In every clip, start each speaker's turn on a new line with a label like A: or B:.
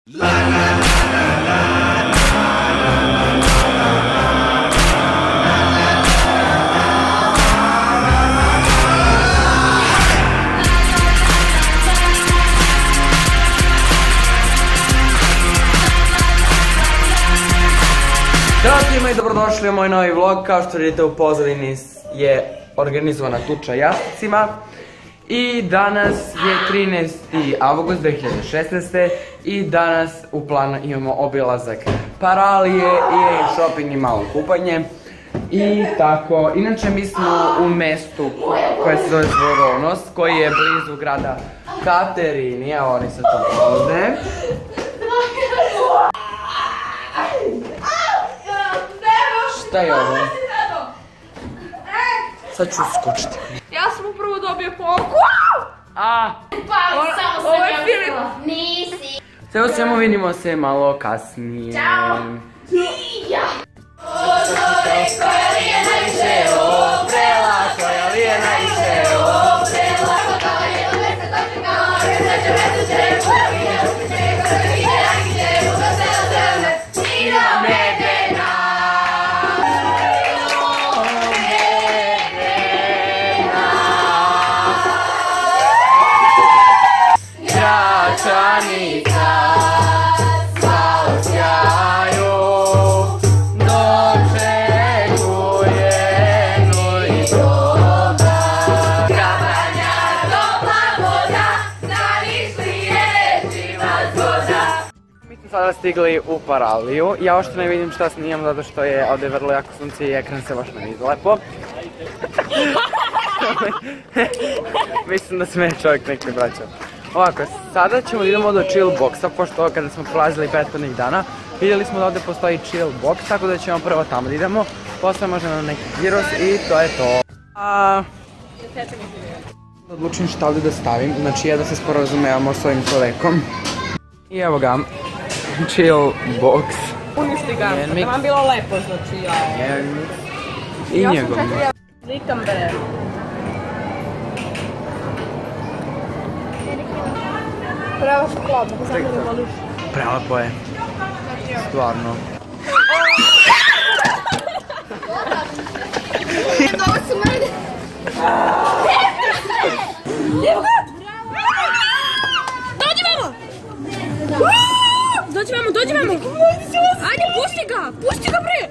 A: Ćao svima i dobrodošli u moj novi vlog. Kao što vidite u pozadini je organizovana tuča jasticima. I danas je 13. avgust 2016. I danas u planu imamo obilazak Paralije i shopping i malo kupanje. I tako, inače mi smo u mestu koje se zove Zvoronos, koji je blizu grada Katerini, a oni se tu ovdje. Šta je ovo? Sad ću skočiti.
B: Ja sam upravo dobio poku.
C: Ovo je Filip. Nisi.
A: Sve o svemu vidimo se malo kasnije.
C: Ćao.
A: Koja lije najviše oprela, koja lije najviše oprela. Gračanica sa osjaju dočekuje novi doba. Gravanja topla voda, zanišli riječima zgoda. Mi smo sada stigli u Paraliju. Ja ošto ne vidim šta snimam zato što je ovdje vrlo jako sunce i ekran se baš ne vidi lepo. Mislim da sme čovjek neki braćao. Ovako, sada ćemo da idemo do chill boxa, pošto kada smo prolazili prethodnih dana, vidjeli smo da ovdje postoji chill box, tako da ćemo prvo tamo da idemo, posle možemo na neki gyros i to je to. Odlučim šta ovdje da stavim, znači ja da se sporazumevamo s ovim čovekom. I evo ga, chill box.
B: Uništi ga, da vam bilo lepo, znači ja.
A: I njegov.
B: Slikam bre. Prava šokolada, pa znam da voliš.
A: Prelepo je. Stvarno.
C: Ovo su mene.
B: Evo ga! Dođi vamo! Dođi vamo, dođi vamo! Ajde, pusti ga! Pusti ga bre!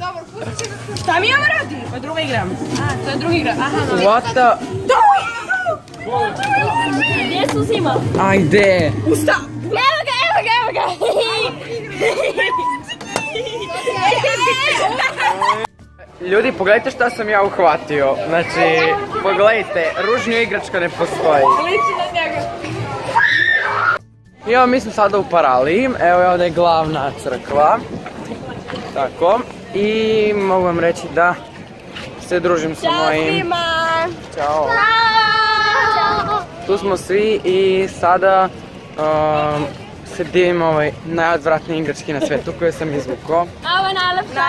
B: Dobro, pusti ga. Šta mi ovo radi? To je druga igra. To je druga igra. Aha, no.
A: What the...
B: Gdje su zima?
A: Ajde!
B: Usta! Evo ga, evo ga, evo ga!
A: Ljudi, pogledajte šta sam ja uhvatio. Znači, pogledajte, ružnija igračka ne postoji.
B: Liči na njega.
A: I evo, mi smo sada u Paraliji. Evo je ovdje glavna crkva. Tako. I mogu vam reći da se družim sa mojim... Ćao! Tu smo svi i sada se divimo ovoj najodvratniji igrački na svetu koju sam izvukao.
C: Ovo je najlepša.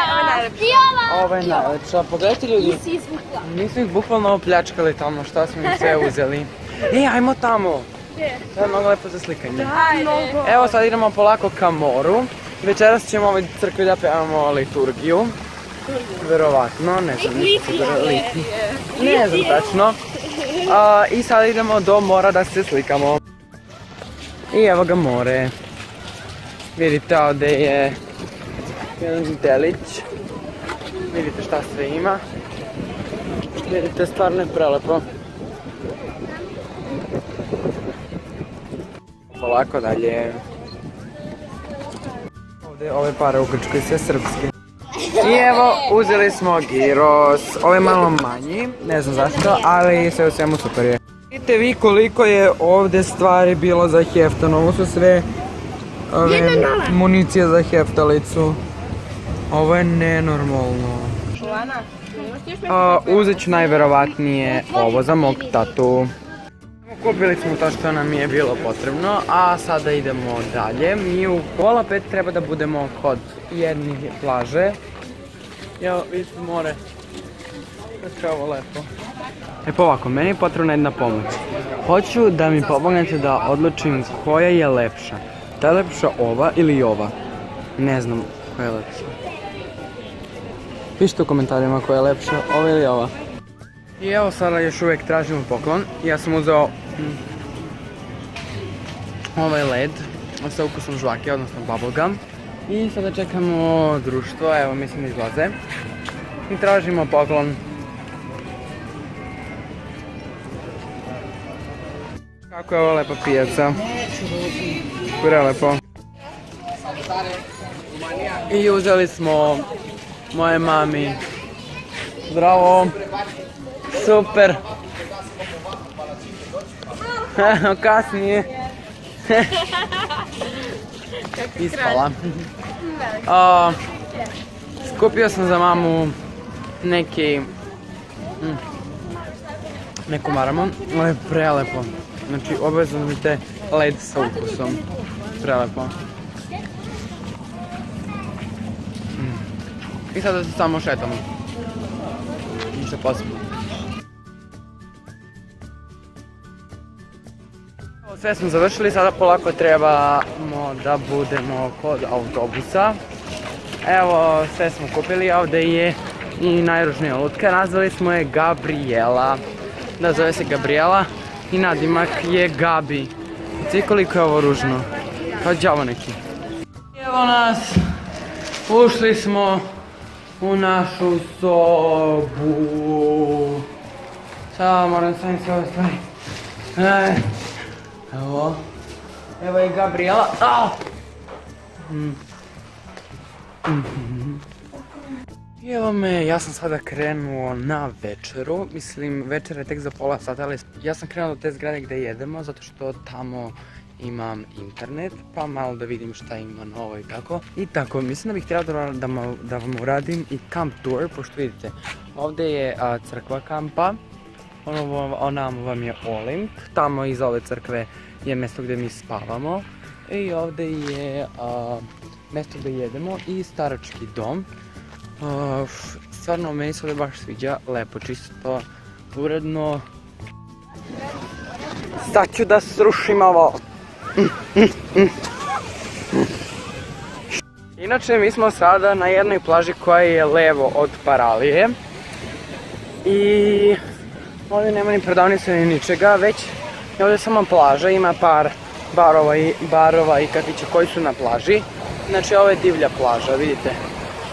A: Ovo je najlepša. Pogledajte ljudi.
C: Nisi izvukla.
A: Mi smo ih bukvalno opljačkali tamo, šta smo ih sve uzeli. Ajmo tamo. To je mnogo lepo za slikanje. Evo sad idemo polako ka moru. Večeras ćemo u ovoj crkvi da pevamo liturgiju. Verovatno, ne znam. Ne znam tačno. I sada idemo do mora da se slikamo. I evo ga more. Vidite ovdje je jedan delić. Vidite šta sve ima. Vidite, stvarno je prelepo. Polako dalje. Ovdje ove pare u Grčkoj, sve srpske. I evo, uzeli smo gyros. Ovo je malo manji, ne znam zašto, ali sve u svemu super je. Vidite vi koliko je ovdje stvari bilo za heftano. Ovo su sve municije za heftalicu. Ovo je nenormalno. Uzet ću najverovatnije ovo za mog tatu. Kupili smo to što nam je bilo potrebno, a sada idemo dalje. Mi u pola 5 treba da budemo kod jedne plaže. Evo, vidite more. Kako je ovo lepo. E pa ovako, meni je potrebna jedna pomoć. Hoću da mi pomognete da odlučim koja je lepša. Da je lepša ova ili ova? Ne znam koja je lepša. Pišite u komentarima koja je lepša, ova ili ova. I evo sada još uvijek tražimo poklon. Ja sam uzeo ovaj led sa ukusom žvake, odnosno bubblegum. I sada čekamo društvo, evo mislim izlaze. I tražimo poklon. Kako je ovo lepa pijaca. Prelepo. I uzeli smo moje mami. Zdravo. Super. Kasnije. Ispala. Skupio sam za mamu neku maramu. Ovo je prelepo. Znači obavezno mi te led sa ukusom. Prelepo. I sada se samo šetamo. Ništa posebno. Sve smo završili, sada polako trebamo da budemo kod autobusa. Evo, sve smo kupili, ovdje je i najružnija lutka, nazvali smo je Gabriela. Da, zove se Gabriela i nadimak je Gabi. Svi koliko je ovo ružno, kao đavo neki. Evo nas, ušli smo u našu sobu. Sada moram staviti sve ove stvari. Evo je Gabriela. I evo me, ja sam sada krenuo na večeru. Mislim, večer je tek za pola sata, ali ja sam krenuo do te zgrade gdje jedemo, zato što tamo imam internet, pa malo da vidim šta ima novo i tako. I tako, mislim da bih htjela da vam uradim i camp tour, pošto vidite, ovdje je crkva kampa. Ona vam je Olimp, tamo iza ove crkve je mjesto gdje mi spavamo. I ovdje je mjesto gdje jedemo i starački dom. Stvarno meni se ovdje baš sviđa, lepo, čisto, uredno. Sad ću da srušim ovo. Inače mi smo sada na jednoj plaži koja je levo od Paralije. I ovdje nema ni prodavnice ni ničega, već je ovdje samo plaža, ima par barova i kafića koji su na plaži. Znači ovo je divlja plaža, vidite.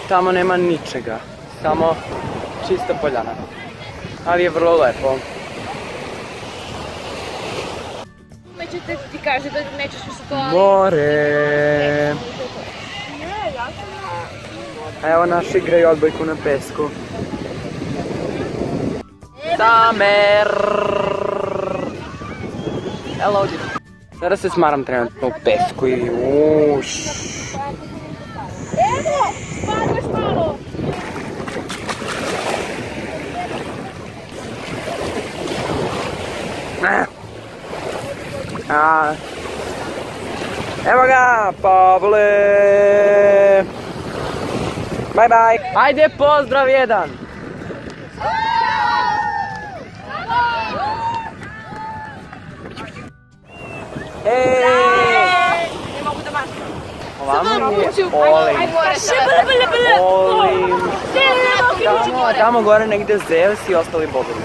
A: Tamo nema ničega, samo čista poljana. Ali je vrlo lepo.
C: Međutim ti kaže da nećeš u situaciju.
A: More! A evo naši igraju odbojku na pesku. Samer! Hello, sada se smaram trenutno u pesku i uš.
C: Evo, spadaš malo.
A: Evo ga, Pavle! Bye bye! Ajde, pozdrav jedan!
B: Ne mogu da mašam.
A: Ovamo je Olimp. Olimp. Tamo gore negdje Zeus i ostali bogovi.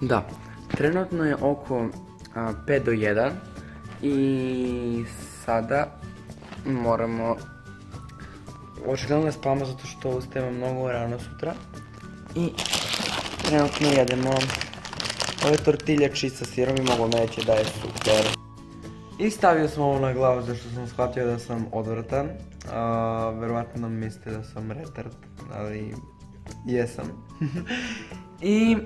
A: Da, trenutno je oko 5 do 1 i sada moramo očigledno da spavamo zato što ustajemo mnogo rano sutra i trenutno jedemo ove tortiljači sa sirom i mogu reći da je super. I stavio sam ovo na glavu zašto sam shvatio da sam odvratan. Verovatno mislite da sam retard, ali jesam. I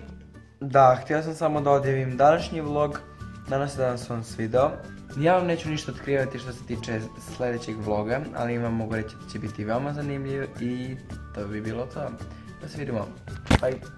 A: da, htio sam samo da odjavim današnji vlog. Danas se danas vam svidao. Ja vam neću ništa otkrivati što se tiče sljedećeg vloga, ali vam mogu reći da će biti veoma zanimljiv i to bi bilo to. Da se vidimo. Bye.